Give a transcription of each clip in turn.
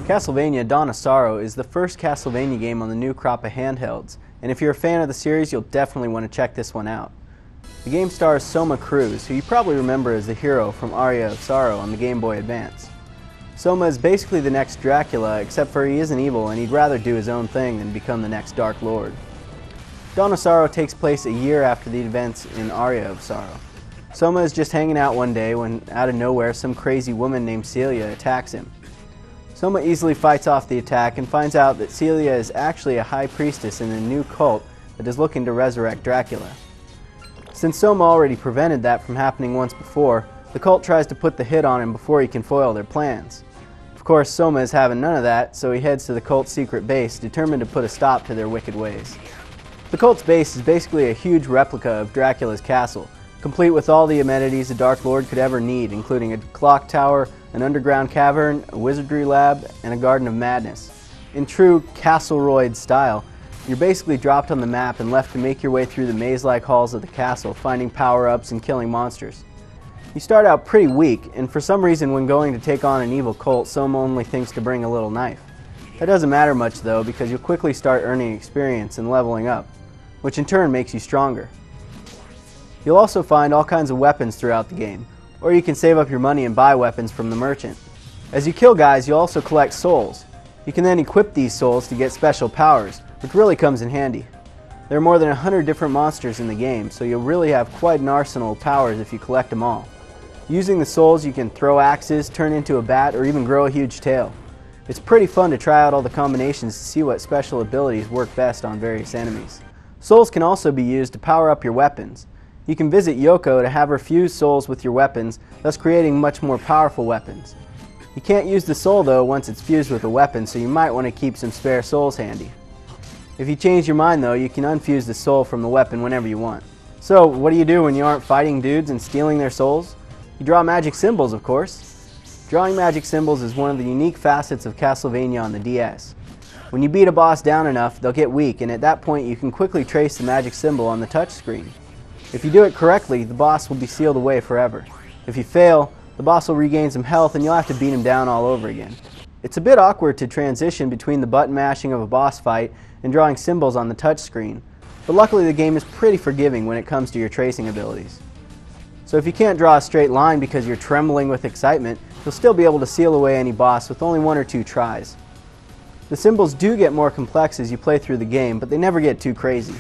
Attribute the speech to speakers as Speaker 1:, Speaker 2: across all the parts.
Speaker 1: Castlevania Dawn of Sorrow is the first Castlevania game on the new crop of handhelds, and if you're a fan of the series, you'll definitely want to check this one out. The game stars Soma Cruz, who you probably remember as the hero from Aria of Sorrow on the Game Boy Advance. Soma is basically the next Dracula, except for he isn't evil and he'd rather do his own thing than become the next Dark Lord. Dawn of Sorrow takes place a year after the events in Aria of Sorrow. Soma is just hanging out one day when, out of nowhere, some crazy woman named Celia attacks him. Soma easily fights off the attack and finds out that Celia is actually a high priestess in a new cult that is looking to resurrect Dracula. Since Soma already prevented that from happening once before, the cult tries to put the hit on him before he can foil their plans. Of course, Soma is having none of that, so he heads to the cult's secret base, determined to put a stop to their wicked ways. The cult's base is basically a huge replica of Dracula's castle, complete with all the amenities a Dark Lord could ever need, including a clock tower, an underground cavern, a wizardry lab, and a garden of madness. In true Castleroid style, you're basically dropped on the map and left to make your way through the maze-like halls of the castle, finding power-ups and killing monsters. You start out pretty weak, and for some reason when going to take on an evil cult, Soma only thinks to bring a little knife. That doesn't matter much though, because you'll quickly start earning experience and leveling up, which in turn makes you stronger. You'll also find all kinds of weapons throughout the game, or you can save up your money and buy weapons from the merchant. As you kill guys, you'll also collect souls. You can then equip these souls to get special powers, which really comes in handy. There are more than 100 different monsters in the game, so you'll really have quite an arsenal of powers if you collect them all. Using the souls, you can throw axes, turn into a bat, or even grow a huge tail. It's pretty fun to try out all the combinations to see what special abilities work best on various enemies. Souls can also be used to power up your weapons. You can visit Yoko to have her fuse souls with your weapons, thus creating much more powerful weapons. You can't use the soul though once it's fused with a weapon, so you might want to keep some spare souls handy. If you change your mind though, you can unfuse the soul from the weapon whenever you want. So, what do you do when you aren't fighting dudes and stealing their souls? You draw magic symbols, of course. Drawing magic symbols is one of the unique facets of Castlevania on the DS. When you beat a boss down enough, they'll get weak, and at that point you can quickly trace the magic symbol on the touchscreen. If you do it correctly, the boss will be sealed away forever. If you fail, the boss will regain some health and you'll have to beat him down all over again. It's a bit awkward to transition between the button mashing of a boss fight and drawing symbols on the touchscreen, but luckily the game is pretty forgiving when it comes to your tracing abilities. So if you can't draw a straight line because you're trembling with excitement, you'll still be able to seal away any boss with only 1 or 2 tries. The symbols do get more complex as you play through the game, but they never get too crazy.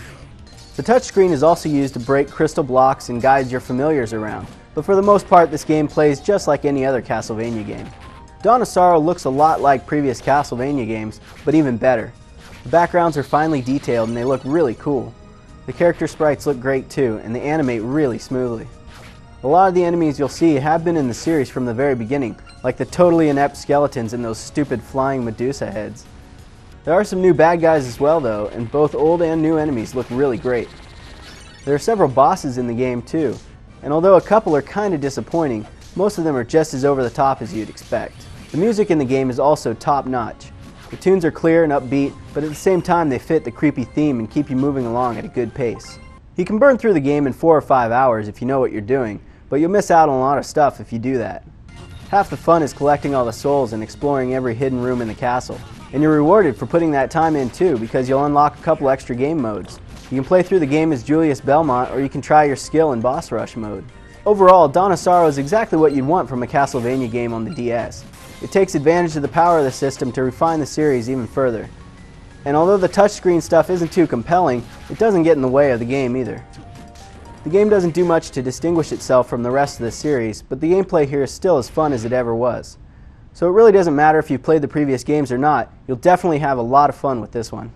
Speaker 1: The touchscreen is also used to break crystal blocks and guide your familiars around, but for the most part this game plays just like any other Castlevania game. Dawn of Sorrow looks a lot like previous Castlevania games, but even better. The backgrounds are finely detailed and they look really cool. The character sprites look great too, and they animate really smoothly. A lot of the enemies you'll see have been in the series from the very beginning, like the totally inept skeletons and those stupid flying Medusa heads. There are some new bad guys as well though, and both old and new enemies look really great. There are several bosses in the game too, and although a couple are kinda disappointing, most of them are just as over the top as you'd expect. The music in the game is also top notch. The tunes are clear and upbeat, but at the same time they fit the creepy theme and keep you moving along at a good pace. You can burn through the game in 4 or 5 hours if you know what you're doing, but you'll miss out on a lot of stuff if you do that. Half the fun is collecting all the souls and exploring every hidden room in the castle. And you're rewarded for putting that time in too, because you'll unlock a couple extra game modes. You can play through the game as Julius Belmont, or you can try your skill in boss rush mode. Overall, Dawn of Sorrow is exactly what you'd want from a Castlevania game on the DS. It takes advantage of the power of the system to refine the series even further. And although the touchscreen stuff isn't too compelling, it doesn't get in the way of the game either. The game doesn't do much to distinguish itself from the rest of the series, but the gameplay here is still as fun as it ever was. So it really doesn't matter if you've played the previous games or not, you'll definitely have a lot of fun with this one.